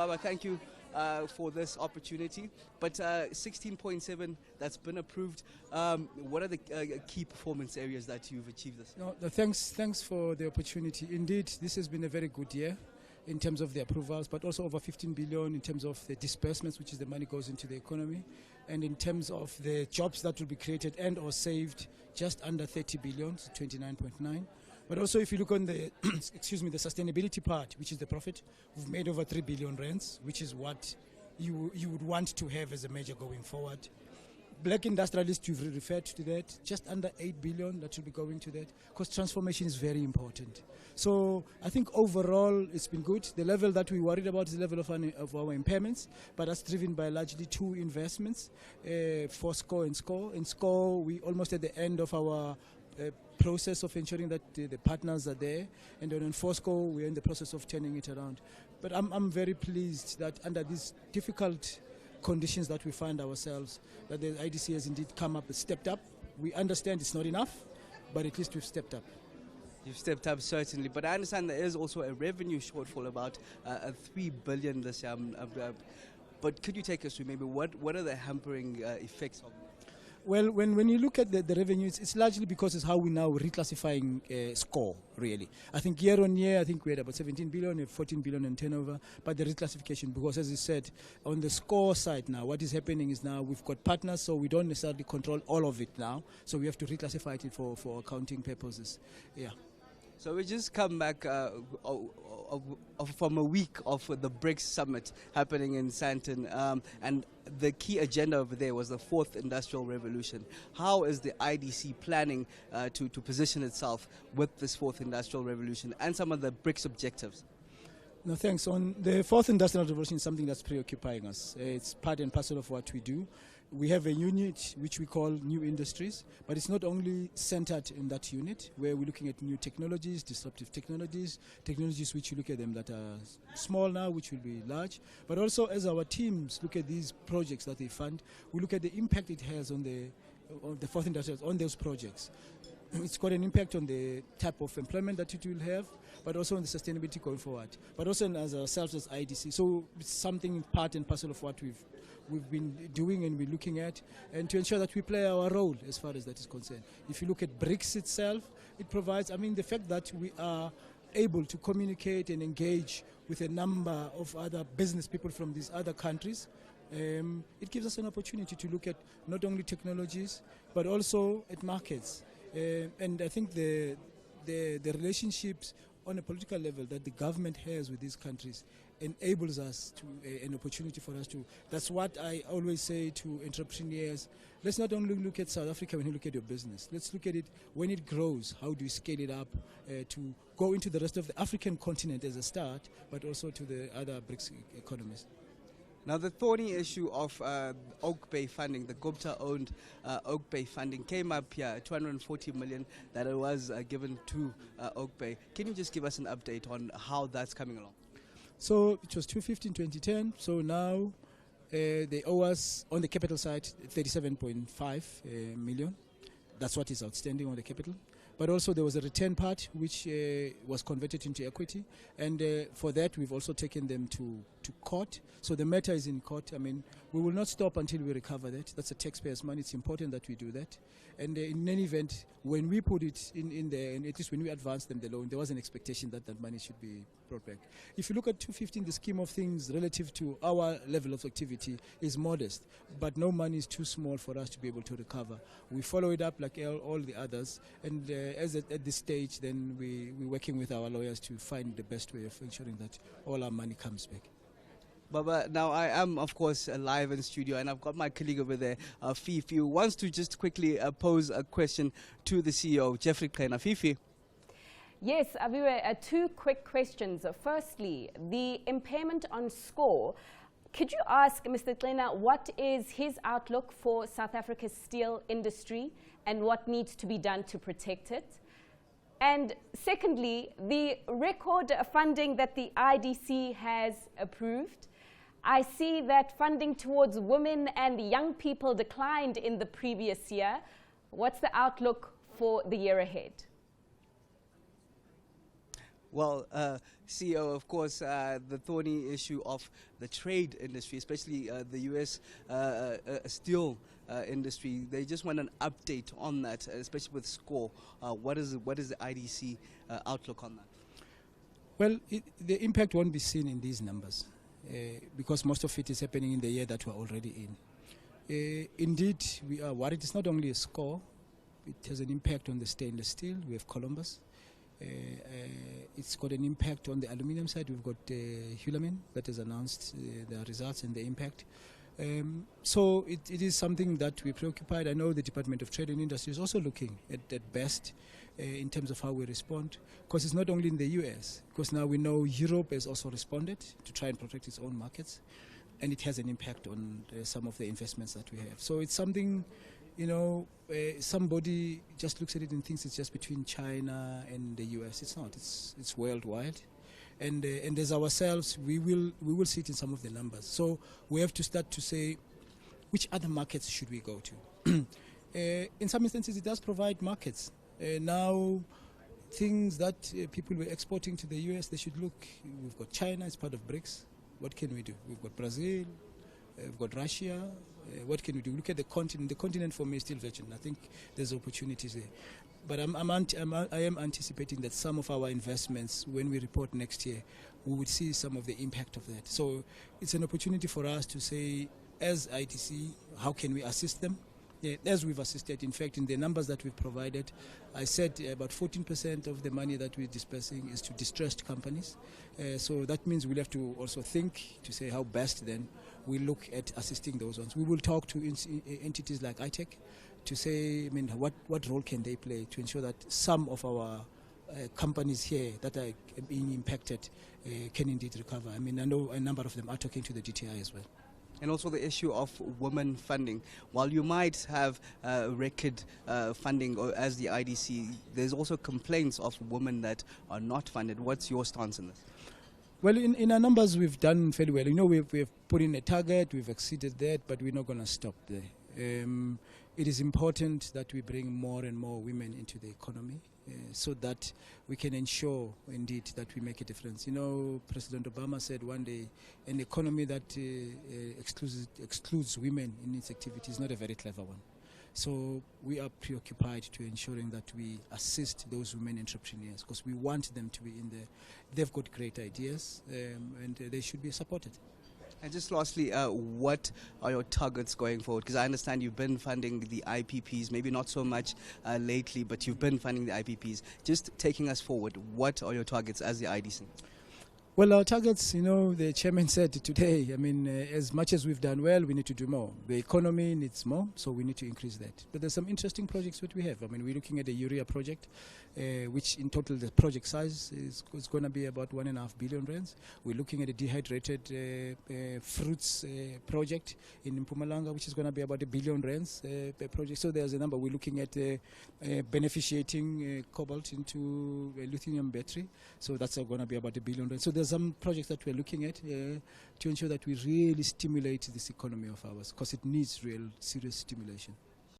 Baba, thank you for this opportunity. But 16.7, that's been approved. What are the key performance areas that you've achieved this? No, thanks for the opportunity. Indeed, this has been a very good year in terms of the approvals, but also over 15 billion in terms of the disbursements, which is the money goes into the economy, and in terms of the jobs that will be created and or saved, just under 30 billion, 29.9. But also if you look on the, excuse me, the sustainability part, which is the profit, we've made over 3 billion rands, which is what you would want to have as a measure going forward. Black industrialists, you've referred to that, just under 8 billion that should be going to that, because transformation is very important. So I think overall it's been good. The level that we worried about is the level of our impairments, but that's driven by largely two investments, for Scaw and Foskor. In Scaw, we almost at the end of our process of ensuring that the partners are there, and then in Foskor, we're in the process of turning it around. But I'm very pleased that under these difficult conditions that we find ourselves, that the IDC has indeed come up and stepped up. We understand it's not enough, but at least we've stepped up. You've stepped up, certainly. But I understand there is also a revenue shortfall, about 3 billion this year. But could you take us through maybe what are the hampering effects of that? Well, when you look at the revenues, it's largely because it's how we're now reclassifying Scaw, really. I think year on year, I think we had about 17 billion, 14 billion in turnover, but the reclassification, because as you said, on the Scaw side now, what is happening is now we've got partners, so we don't necessarily control all of it now, so we have to reclassify it for accounting purposes. Yeah. So we just come back from a week of the BRICS summit happening in Sandton, and the key agenda over there was the fourth industrial revolution. How is the IDC planning to position itself with this fourth industrial revolution and some of the BRICS objectives? No, thanks. On the fourth industrial revolution is something that's preoccupying us. It's part and parcel of what we do. We have a unit which we call New Industries, but it's not only centered in that unit, where we're looking at new technologies, disruptive technologies, technologies which you look at them that are small now, which will be large, but also as our teams look at these projects that they fund, we look at the impact it has on the fourth industrial, on those projects. It's got an impact on the type of employment that it will have, but also on the sustainability going forward, but also as ourselves as IDC. So it's something part and parcel of what we've been doing and we're looking at, and to ensure that we play our role as far as that is concerned. If you look at BRICS itself, it provides, I mean, the fact that we are able to communicate and engage with a number of other business people from these other countries, it gives us an opportunity to look at not only technologies, but also at markets. And I think the relationships on a political level that the government has with these countries enables us to an opportunity for us to. That's what I always say to entrepreneurs. Let's not only look at South Africa when you look at your business. Let's look at it when it grows. How do you scale it up to go into the rest of the African continent as a start, but also to the other BRICS economies? Now, the thorny issue of Oak Bay funding, the Gupta-owned Oak Bay funding, came up here, 240 million that it was given to Oak Bay. Can you just give us an update on how that's coming along? So it was 250 in 2010, so now they owe us, on the capital side, 37.5 million. That's what is outstanding on the capital. But also there was a return part which was converted into equity, and for that we've also taken them to court. So the matter is in court. I mean, we will not stop until we recover that. That's a taxpayer's money. It's important that we do that. And in any event, when we put it in there, and at least when we advanced them the loan, there was an expectation that that money should be brought back. If you look at 250 in the scheme of things relative to our level of activity is modest, but no money is too small for us to be able to recover. We follow it up like all the others, and at this stage, then we're working with our lawyers to find the best way of ensuring that all our money comes back. Baba, now I am, of course, live in studio, and I've got my colleague over there, Fifi, who wants to just quickly pose a question to the CEO, Geoffrey Qhena. Fifi. Yes, Aviwe, two quick questions. Firstly, the impairment on Scaw. Could you ask Mr. Qhena what is his outlook for South Africa's steel industry and what needs to be done to protect it? And secondly, the record funding that the IDC has approved. I see that funding towards women and young people declined in the previous year. What's the outlook for the year ahead? Well, CEO, of course, the thorny issue of the trade industry, especially the U.S. Steel industry, they just want an update on that, especially with Scaw. What is the IDC outlook on that? Well, the impact won't be seen in these numbers because most of it is happening in the year that we're already in. Indeed, we are worried. It's not only a Scaw. It has an impact on the stainless steel. We have Columbus. It's got an impact on the aluminium side. We've got Hulamin that has announced their results and the impact. So it is something that we're preoccupied. I know the Department of Trade and Industry is also looking at best in terms of how we respond, because it's not only in the US, because now we know Europe has also responded to try and protect its own markets, and it has an impact on some of the investments that we have. So it's something, you know, somebody just looks at it and thinks it's just between China and the US. It's not. It's worldwide. And as ourselves, we will see it in some of the numbers. So we have to start to say, which other markets should we go to? In some instances, it does provide markets. Now, things that people were exporting to the US, they should look. We've got China as part of BRICS. What can we do? We've got Brazil. We've got Russia. What can we do? Look at the continent. The continent for me is still virgin. I think there's opportunities there. But I am anticipating that some of our investments, when we report next year, we would see some of the impact of that. So it's an opportunity for us to say, as IDC, how can we assist them? Yeah, as we've assisted, in fact, in the numbers that we've provided, I said about 14% of the money that we're dispersing is to distressed companies. So that means we'll have to also think to say how best then we look at assisting those ones. We will talk to entities like ITEC to say, I mean, what role can they play to ensure that some of our companies here that are being impacted can indeed recover. I mean, I know a number of them are talking to the DTI as well. And also the issue of women funding. While you might have record funding as the IDC, there's also complaints of women that are not funded. What's your stance on this? Well, in our numbers, we've done fairly well. You know, we've put in a target, we've exceeded that, but we're not going to stop there. It is important that we bring more and more women into the economy so that we can ensure, indeed, that we make a difference. You know, President Obama said one day, an economy that excludes women in its activity is not a very clever one. So we are preoccupied to ensuring that we assist those women entrepreneurs because we want them to be in there. They've got great ideas and they should be supported. And just lastly, what are your targets going forward? Because I understand you've been funding the IPPs, maybe not so much lately, but you've been funding the IPPs. Just taking us forward, what are your targets as the IDC? Well, our targets, you know, the chairman said today, I mean, as much as we've done well, we need to do more. The economy needs more, so we need to increase that. But there's some interesting projects that we have. I mean, we're looking at a urea project, which in total the project size is going to be about 1.5 billion rands. We're looking at a dehydrated fruits project in Mpumalanga, which is going to be about 1 billion rands per project. So there's a number. We're looking at beneficiating cobalt into a lithium battery. So that's going to be about 1 billion rands. So there's some projects that we're looking at to ensure that we really stimulate this economy of ours because it needs real serious stimulation.